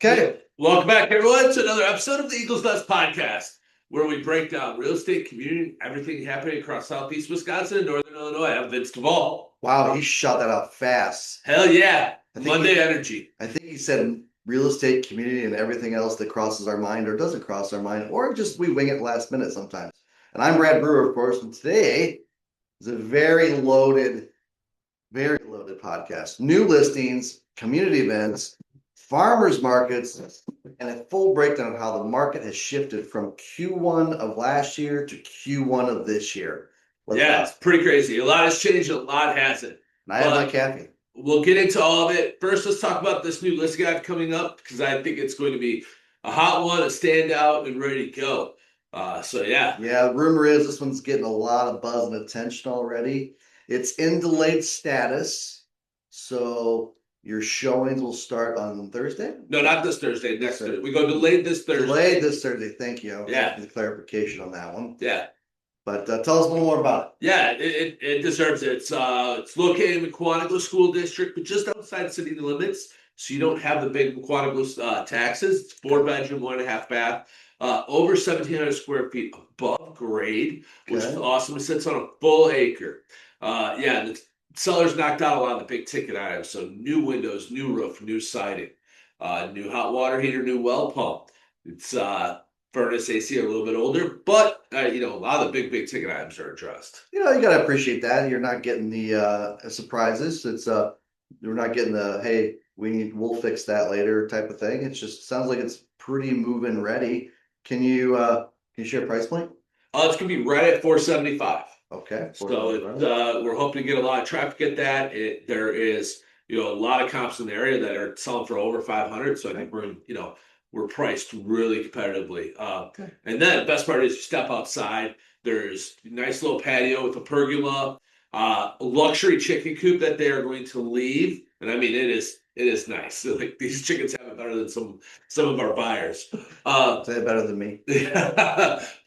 Okay. Welcome back, everyone, to another episode of the Eagles Nest Podcast, where we break down real estate, community, everything happening across Southeast Wisconsin and Northern Illinois. I'm Vince Devall. Wow, he shot that out fast. Hell yeah. Monday energy. I think he said real estate, community, and everything else that crosses our mind or doesn't cross our mind, or just we wing it last minute sometimes. And I'm Brad Brewer, of course, and today is a very loaded podcast. New listings, community events, farmers markets, and a full breakdown of how the market has shifted from Q1 of last year to Q1 of this year. It's pretty crazy. A lot has changed, a lot hasn't. And I have my caffeine. We'll get into all of it. First, let's talk about this new listing I have coming up, because I think it's going to be a hot one, a standout, and ready to go. Yeah, the rumor is this one's getting a lot of buzz and attention already. It's in delayed status, so your showings will start on Thursday? No, not this Thursday. Next Thursday. We go delayed this Thursday. Delayed this Thursday. Thank you. Yeah. The clarification on that one. Yeah. But tell us a little more about it. Yeah, it deserves it. It's located in the Quantico School District, but just outside city limits, so you don't have the big Quantico taxes. It's 4-bedroom, 1.5 bath, over 1,700 square feet above grade, which is awesome. It sits on a full acre. The sellers knocked out a lot of the big ticket items. So new windows, new roof, new siding, new hot water heater, new well pump. It's furnace AC a little bit older, but a lot of the big ticket items are addressed. You gotta appreciate that. You're not getting the surprises. It's we're not getting the hey, we'll fix that later type of thing. It just sounds like it's pretty move-in ready. Can you share a price point? It's gonna be right at $475. Okay. So we're hoping to get a lot of traffic at that. There is a lot of comps in the area that are selling for over 500. So I think we're priced really competitively. And then the best part is you step outside. There's a nice little patio with a pergola, a luxury chicken coop that they are going to leave. And I mean, it is nice. Like these chickens have it better than some of our buyers. Say it better than me.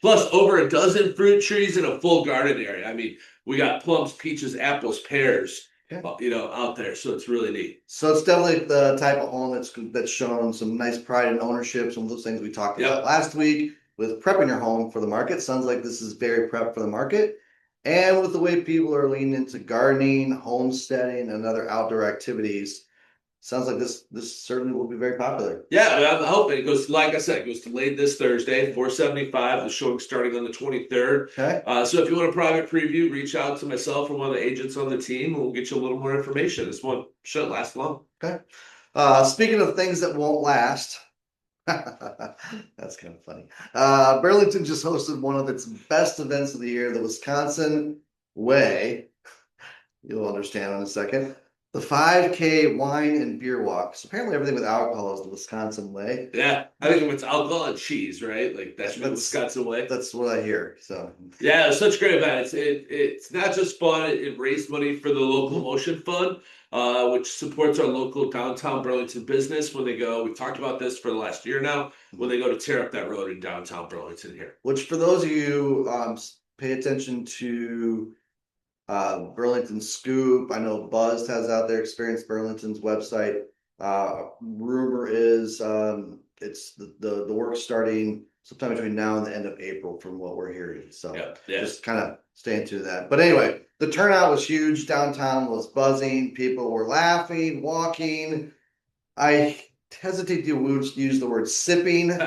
Plus over a dozen fruit trees and a full garden area. I mean, we got plums, peaches, apples, pears, out there. So it's really neat. So it's definitely the type of home that's shown some nice pride in ownership. Some of those things we talked about last week with prepping your home for the market. Sounds like this is very prepped for the market. And with the way people are leaning into gardening, homesteading, and other outdoor activities, sounds like this certainly will be very popular. Yeah, I'm hoping. It goes, like I said, it goes delayed this Thursday, $475. The showing starting on the 23rd. Okay. So if you want a private preview, reach out to myself or one of the agents on the team, and we'll get you a little more information. This one shouldn't last long. Okay. Speaking of things that won't last, that's kind of funny. Burlington just hosted one of its best events of the year, the Wisconsin Way. You'll understand in a second. The 5K wine and beer walk. So apparently everything with alcohol is the Wisconsin way. Yeah, I think it's alcohol and cheese, right? Like that's the Wisconsin way. That's what I hear. So yeah, it's such a great event. It's not just fun. It raised money for the local motion fund, which supports our local downtown Burlington business when they go. We've talked about this for the last year now. When they go to tear up that road in downtown Burlington here. Which for those of you pay attention to Burlington Scoop. I know Buzz has out there, Experience Burlington's website. Rumor is it's the work starting sometime between now and the end of April from what we're hearing. So just kind of staying to that. But anyway, the turnout was huge. Downtown was buzzing. People were laughing, walking. I hesitate to use the word sipping.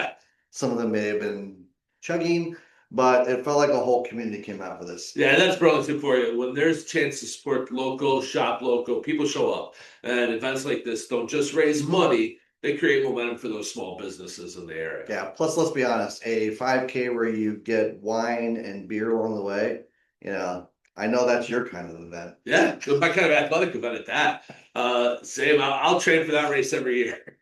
Some of them may have been chugging. But it felt like a whole community came out for this. Yeah, that's Burlington for you. When there's a chance to support local, shop local, people show up. And events like this don't just raise money, they create momentum for those small businesses in the area. Yeah, plus let's be honest, a 5K where you get wine and beer along the way, I know that's your kind of event. Yeah, my kind of athletic event at that. Same, I'll train for that race every year.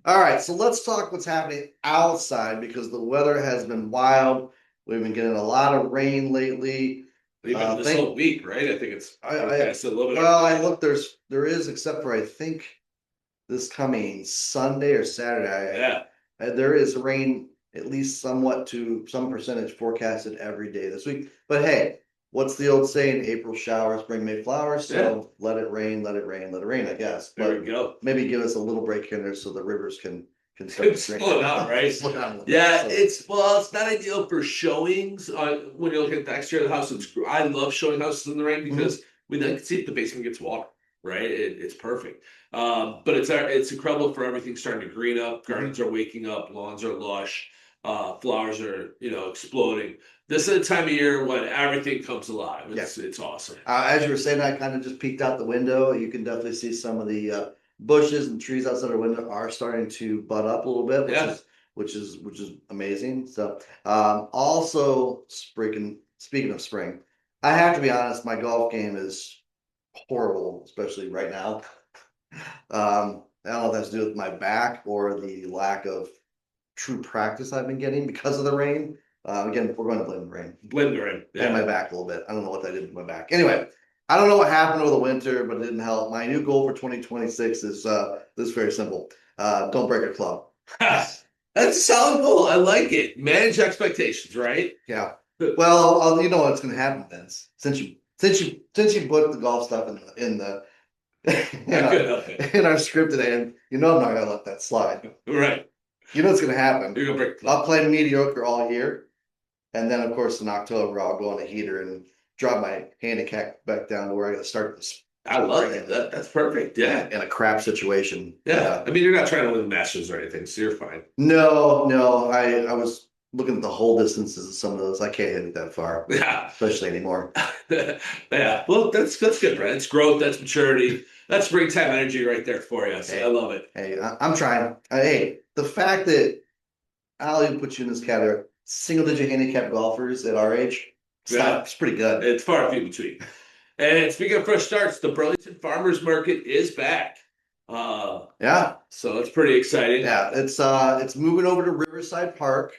All right, so let's talk what's happening outside because the weather has been wild. We've been getting a lot of rain lately. Even this whole week, right? I think it's a little bit. Well, I look, there is, except for I think this coming Sunday or Saturday. There is rain at least somewhat to some percentage forecasted every day this week. But hey, what's the old saying? April showers bring May flowers. So let it rain, let it rain, let it rain, I guess. There we go. Maybe give us a little break in there so the rivers can can start to Slow down, right? slow down a little Yeah, bit. it's not ideal for showings. When you look at the exterior of the house, I love showing houses in the rain because we like to see if the basement gets water, right? It's perfect. But it's incredible for everything starting to green up. Gardens are waking up, lawns are lush, flowers are exploding. This is the time of year when everything comes alive. It's awesome. As you were saying, I kind of just peeked out the window. You can definitely see some of the bushes and trees outside our window are starting to bud up a little bit, which is amazing. So, also speaking of spring, I have to be honest, my golf game is horrible, especially right now. I don't know if that's to do with my back or the lack of true practice I've been getting because of the rain. Again, we're going to blame the rain. Blame the rain. And my back a little bit. I don't know what that did to my back. Anyway, I don't know what happened over the winter, but it didn't help. My new goal for 2026 is this very simple. Don't break a club. That's a solid goal. I like it. Manage expectations, right? Yeah. Well, you know what's going to happen, Vince. Since you put the golf stuff in the in our script today, and you know I'm not going to let that slide. Right. You know what's going to happen. You're going to break the club. I'll play mediocre all year. And then, of course, in October, I'll go on a heater and drop my handicap back down to where I got to start this. I love it. That's perfect. Yeah. In a crap situation. Yeah. I mean, you're not trying to win the Masters or anything, so you're fine. No. I was looking at the whole distances of some of those. I can't hit it that far. Yeah. Especially anymore. Yeah. Well, that's good, Brad. It's growth. That's maturity. That's springtime energy right there for you. So I love it. Hey, I'm trying. Hey, the fact that I'll even put you in this category. Single-digit handicap golfers at our age, it's pretty good. It's far and few between. And speaking of fresh starts, the Burlington Farmers Market is back. Yeah. So it's pretty exciting. Yeah, it's moving over to Riverside Park,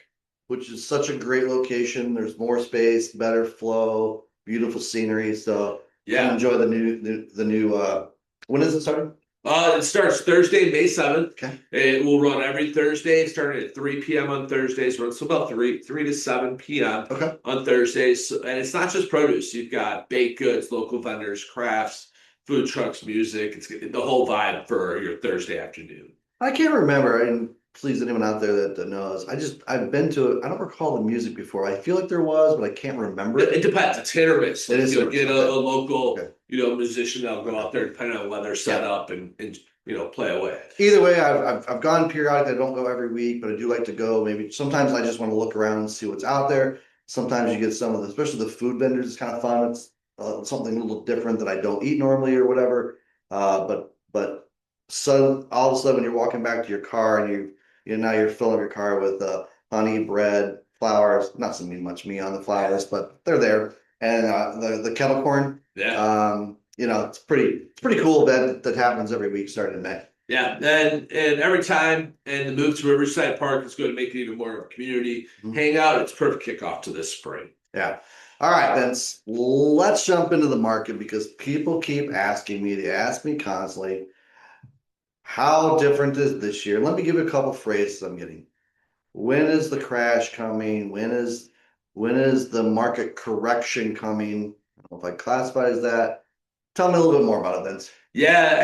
which is such a great location. There's more space, better flow, beautiful scenery. So come enjoy the new. When is it starting? It starts Thursday, May 7th. Okay. It will run every Thursday, starting at 3 p.m. on Thursdays. Runs about 3 to 7 p.m. On Thursdays. And it's not just produce. You've got baked goods, local vendors, crafts, food trucks, music. It's the whole vibe for your Thursday afternoon. I can't remember. And please, anyone out there that knows, I've been to it. I don't recall the music before. I feel like there was, but I can't remember. It depends. It's hit or miss. It is. You'll get a local, musician that'll go out there depending on weather set up and play away. Either way, I've gone periodically. I don't go every week, but I do like to go. Maybe sometimes I just want to look around and see what's out there. Sometimes you get some of the, especially the food vendors. It's kind of fun. It's something a little different that I don't eat normally or whatever. But so all of a sudden when you're walking back to your car and now you're filling your car with honey, bread, flowers. Not so much me on the flowers, but they're there. And the kettle corn. Yeah. It's pretty cool event that happens every week starting in May. Yeah, and every time, and the move to Riverside Park is going to make it even more of a community hangout. It's perfect kickoff to this spring. Yeah. All right, Vince, let's jump into the market because people keep asking me. They ask me constantly, how different is this year? Let me give you a couple phrases I'm getting. When is the crash coming? When is the market correction coming? I don't know if I classify as that. Tell me a little bit more about it, Vince. Yeah,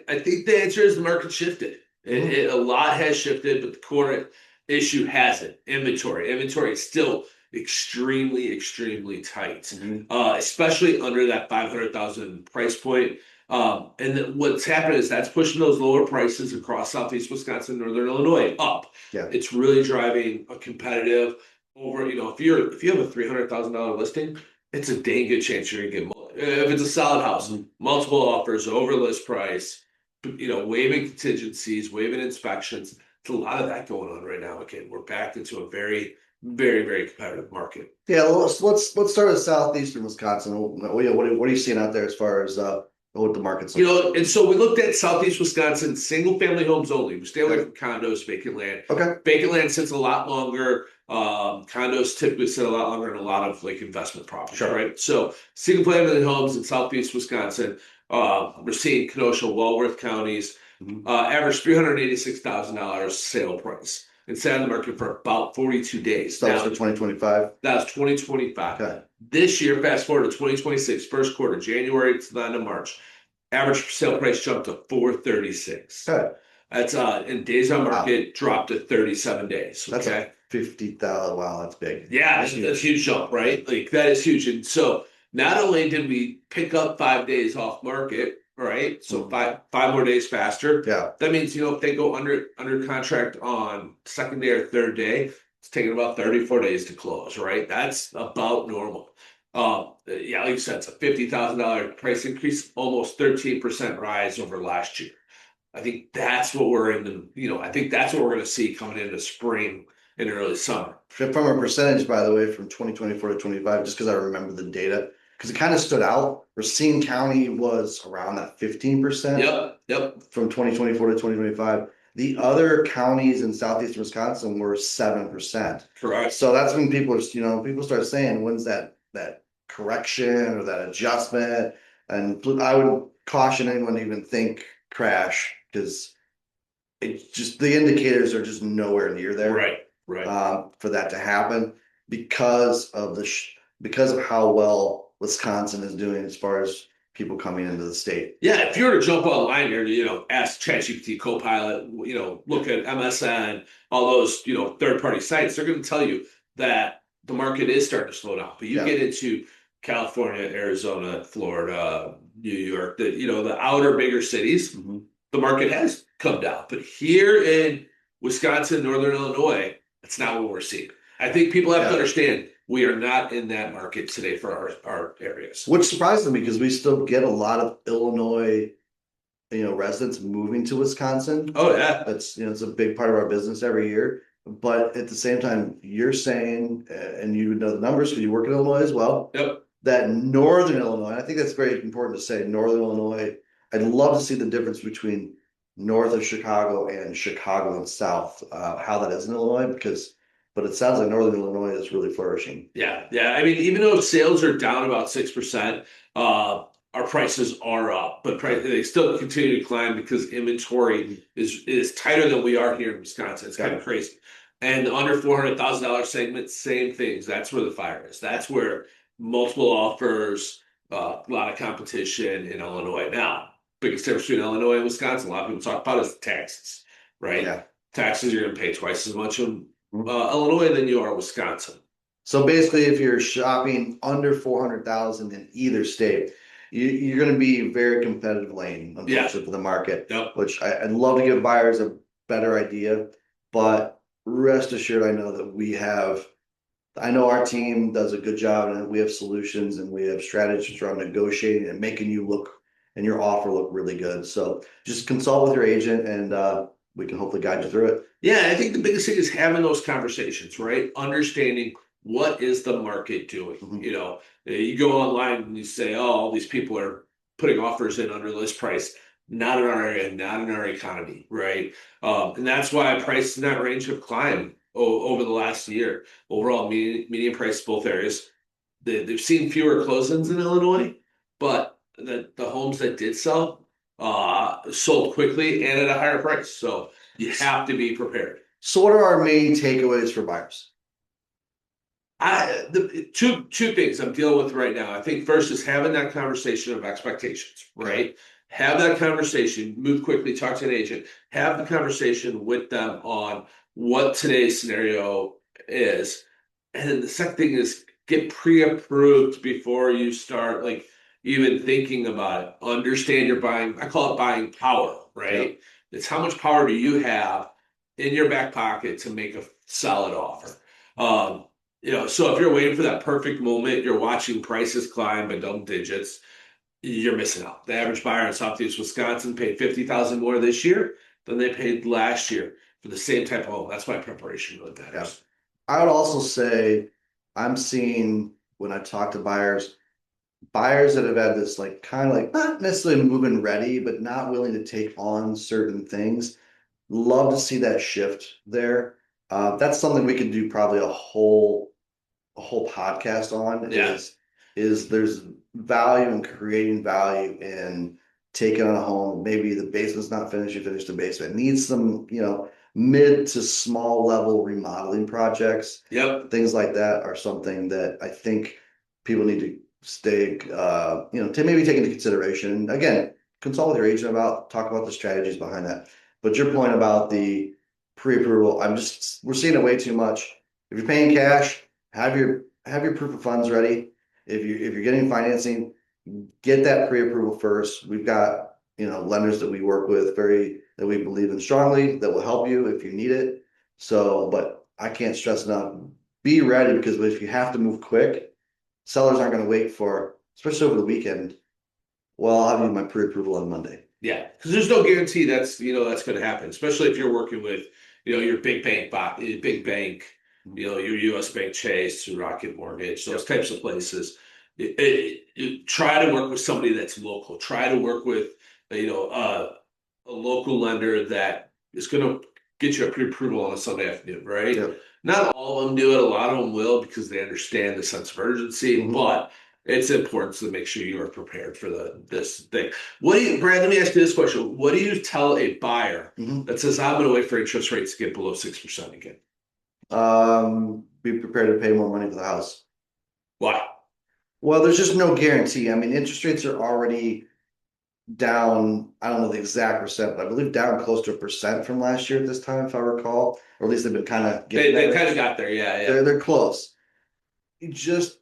I think the answer is the market shifted. A lot has shifted, but the core issue hasn't. Inventory is still extremely tight, especially under that 500,000 price point. And what's happened is that's pushing those lower prices across Southeast Wisconsin, Northern Illinois up. Yeah, it's really driving a competitive over. If you have a $300,000 listing, it's a dang good chance you're gonna get more. If it's a solid house, multiple offers, over list price, waiving contingencies, waiving inspections. There's a lot of that going on right now. Again, we're back into a very, very competitive market. Yeah, let's start with southeastern Wisconsin. What are you seeing out there as far as what the market's like? And so we looked at Southeast Wisconsin, single family homes only. We stay away from condos, vacant land. Okay. Vacant land sits a lot longer. Condos typically sit a lot longer in a lot of investment properties, right? So single family homes in Southeast Wisconsin, we're seeing Kenosha, Walworth counties, average $386,000 sale price. And sat on the market for about 42 days. That was for 2025? That was 2025. Okay. This year, fast forward to 2026, first quarter, January to the end of March, average sale price jumped to $436,000. Okay. That's and days on Wow. market dropped to 37 days. That's Okay. 50,000. Wow, that's big. Yeah, that's a huge jump, right? Like that is huge. And so not only did we pick up 5 days off market, right? So five more days faster. Yeah. That means, if they go under contract on second day or third day, it's taking about 34 days to close, right? That's about normal. Yeah, like you said, it's a $50,000 price increase, almost 13% rise over last year. I think that's what we're in I think that's what we're going to see coming into spring and early summer. From a percentage, by the way, from 2024 to 25, just because I remember the data, because it kind of stood out. Racine County was around that 15%. Yep. From 2024 to 2025. The other counties in southeastern Wisconsin were 7%. Correct. So that's when people start saying, when's that correction or that adjustment? And I would caution anyone to even think crash, because it's just the indicators are just nowhere near there. Right. For that to happen, because of because of how well Wisconsin is doing as far as people coming into the state. Yeah, if you were to jump online here, ask ChatGPT, Copilot, look at MSN, all those, third-party sites, they're going to tell you that the market is starting to slow down. But you get into California, Arizona, Florida, New York, the outer bigger cities, the market has come down. But here in Wisconsin, Northern Illinois, that's not what we're seeing. I think people have to understand we are not in that market today for our areas. Which surprises me, because we still get a lot of Illinois, residents moving to Wisconsin. Oh yeah. That's, it's a big part of our business every year. But at the same time, you're saying, and you know the numbers because you work in Illinois as well. Yep. That Northern Illinois, and I think that's very important to say, Northern Illinois, I'd love to see the difference between north of Chicago and Chicago and south, how that is in Illinois, but it sounds like Northern Illinois is really flourishing. Yeah. I mean, even though sales are down about 6%, our prices are up, but they still continue to climb because inventory is tighter than we are here in Wisconsin. It's kind of crazy. And the under $400,000 segment, same things. That's where the fire is. That's where multiple offers, a lot of competition in Illinois. Now, biggest difference between Illinois and Wisconsin, a lot of people talk about is taxes, right? Yeah. Taxes, you're going to pay twice as much in Illinois than you are Wisconsin. So basically, if you're shopping under 400,000 in either state, you're going to be very competitive lane, unfortunately, for the market. Yep. Which I'd love to give buyers a better idea, but rest assured, I know our team does a good job, and we have solutions and we have strategies around negotiating and making you look and your offer look really good. So just consult with your agent, and we can hopefully guide you through it. Yeah, I think the biggest thing is having those conversations, right? Understanding what is the market doing. You go online and you say, oh, all these people are putting offers in under list price. Not in our area, not in our economy, right? And that's why prices in that range have climbed over the last year. Overall, median price both areas. They've seen fewer closings in Illinois, but the homes that did sell sold quickly and at a higher price. So you have to be prepared. So what are our main takeaways for buyers? Two things I'm dealing with right now. I think first is having that conversation of expectations, right? Have that conversation, move quickly, talk to an agent, have the conversation with them on what today's scenario is. And then the second thing is get pre-approved before you start even thinking about it. Understand your buying, I call it buying power, right? Yep. It's how much power do you have in your back pocket to make a solid offer. So if you're waiting for that perfect moment, you're watching prices climb by double digits, you're missing out. The average buyer in Southeast Wisconsin paid $50,000 more this year than they paid last year for the same type of home. That's why preparation really matters. Yeah. I would also say I'm seeing, when I talk to buyers that have had this not necessarily move-in ready, but not willing to take on certain things. Love to see that shift there. That's something we could do probably a whole podcast on. Yeah. Is there's value in creating value in taking on a home. Maybe the basement's not finished, you finish the basement. It needs some, mid to small level remodeling projects. Yep. Things like that are something that I think people need to to maybe take into consideration. Again, consult with your agent talk about the strategies behind that. But your point about the pre-approval, we're seeing it way too much. If you're paying cash, have your proof of funds ready. If you're getting financing, get that pre-approval first. We've got, lenders that we work with that we believe in strongly that will help you if you need it. So, but I can't stress enough, be ready, because if you have to move quick, sellers aren't going to wait for, especially over the weekend. Well, I'll have you my pre-approval on Monday. Yeah, because there's no guarantee that's that's going to happen, especially if you're working with your big bank, your U.S. Bank, Chase, Rocket Mortgage, those types of places. Try to work with somebody that's local. Try to work with a local lender that is going to get you a pre-approval on a Sunday afternoon, right? Yep. Not all of them do it. A lot of them will because they understand the sense of urgency, but it's important to make sure you are prepared for this thing. Brad, let me ask you this question. What do you tell a buyer that says, I'm going to wait for interest rates to get below 6% again? Be prepared to pay more money for the house. Why? Well, there's just no guarantee. I mean, interest rates are already down. I don't know the exact percent, but I believe down close to 1% from last year at this time, if I recall, or at least they've been kind of getting They kind of got there. Yeah. They're close. Just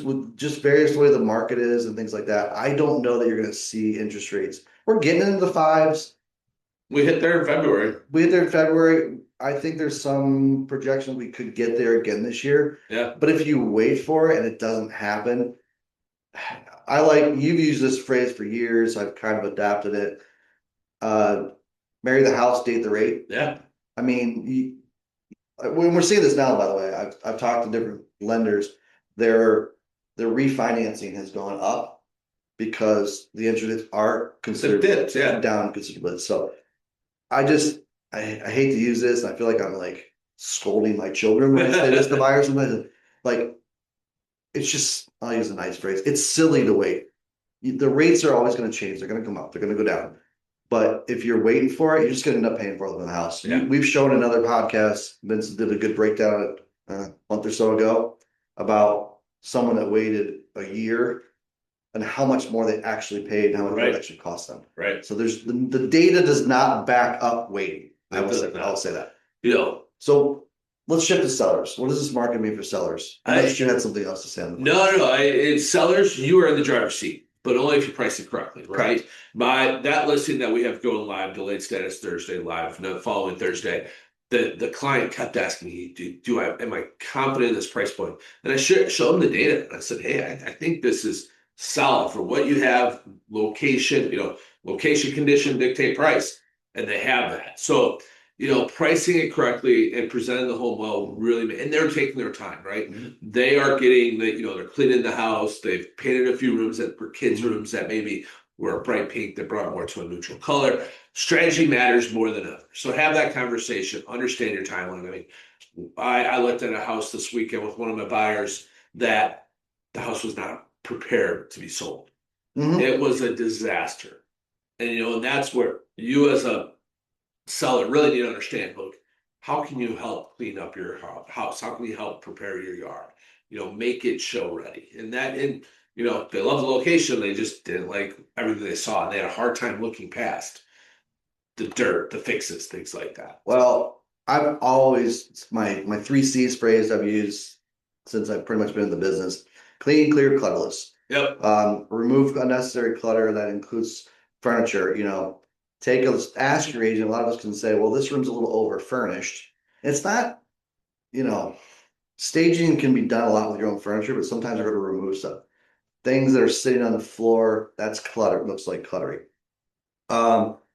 with various way the market is and things like that, I don't know that you're going to see interest rates. We're getting into the fives. We hit there in February. I think there's some projection we could get there again this year. Yeah. But if you wait for it and it doesn't happen, you've used this phrase for years. I've kind of adapted it. Marry the house, date the rate. Yeah. I mean, when we're seeing this now, by the way, I've talked to different lenders. Their refinancing has gone up because the interest rates are considered down considerably. So I hate to use this. And I feel like I'm like scolding my children when I say this to buyers. Like, it's just, I'll use a nice phrase. It's silly to wait. The rates are always going to change. They're going to come up. They're going to go down. But if you're waiting for it, you're just going to end up paying for them in the house. Yeah. We've shown in other podcasts, Vincent did a good breakdown a month or so ago about someone that waited a year and how much more they actually paid and how much it actually cost them. Right. So there's the data does not back up waiting. I'll say that. So let's shift to sellers. What does this market mean for sellers? Unless you had something else to say on the No. Sellers, you are in the driver's seat, but only if you price it correctly, right? Correct. By that listing that we have going live, delayed status Thursday live, no following Thursday, the client kept asking me, am I confident in this price point? And I showed them the data. And I said, hey, I think this is solid for what you have, location, location, condition, dictate price. And they have that. So, pricing it correctly and presenting the home well really, and they're taking their time, right? Mm-hmm. They are getting they're cleaning the house. They've painted a few rooms that were kids' rooms that maybe were a bright pink that brought more to a neutral color. Strategy matters more than ever. So have that conversation, understand your timeline. I mean, I looked at a house this weekend with one of my buyers that the house was not prepared to be sold. Mm-hmm. It was a disaster. And, and that's where you as a seller really need to understand, look, how can you help clean up your house? How can you help prepare your yard? Make it show ready. And they love the location. They just didn't like everything they saw. And they had a hard time looking past the dirt, the fixes, things like that. Well, I've always, my 3 C's phrase I've used since I've pretty much been in the business: clean, clear, clutterless. Yep. Remove unnecessary clutter. That includes furniture. Ask your agent. A lot of us can say, well, this room's a little over furnished. It's not, staging can be done a lot with your own furniture, but sometimes you're going to remove stuff. Things that are sitting on the floor, that's clutter. It looks like cluttery.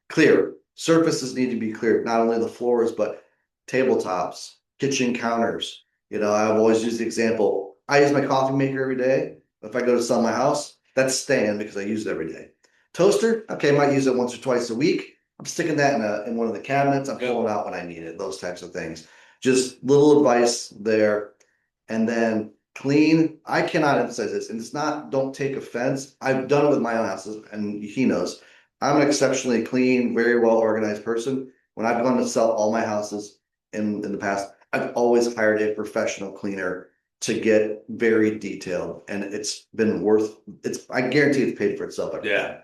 Clear. Surfaces need to be clear. Not only the floors, but tabletops, kitchen counters. I've always used the example. I use my coffee maker every day. If I go to sell my house, that's staying because I use it every day. Toaster, okay, I might use it once or twice a week. I'm sticking that in one of the cabinets. I'm pulling it out when I need it. Those types of things. Just little advice there. And then clean. I cannot emphasize this, and it's not. Don't take offense. I've done it with my own houses, and he knows I'm an exceptionally clean, very well organized person. When I've gone to sell all my houses in the past, I've always hired a professional cleaner to get very detailed, and it's been worth. I guarantee it's paid for itself. Yeah.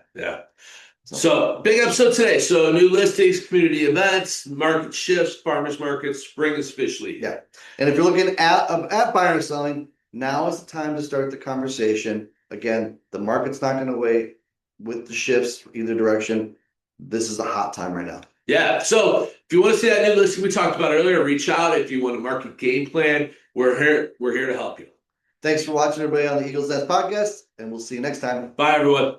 So big episode today. So new listings, community events, market shifts, farmers markets, spring is officially here. Yeah. And if you're looking at buying or selling, now is the time to start the conversation. Again, the market's not going to wait with the shifts either direction. This is a hot time right now. Yeah. So if you want to see that new listing we talked about earlier, reach out. If you want a market game plan, we're here to help you. Thanks for watching, everybody, on the Eagles Nest podcast, and we'll see you next time. Bye, everyone.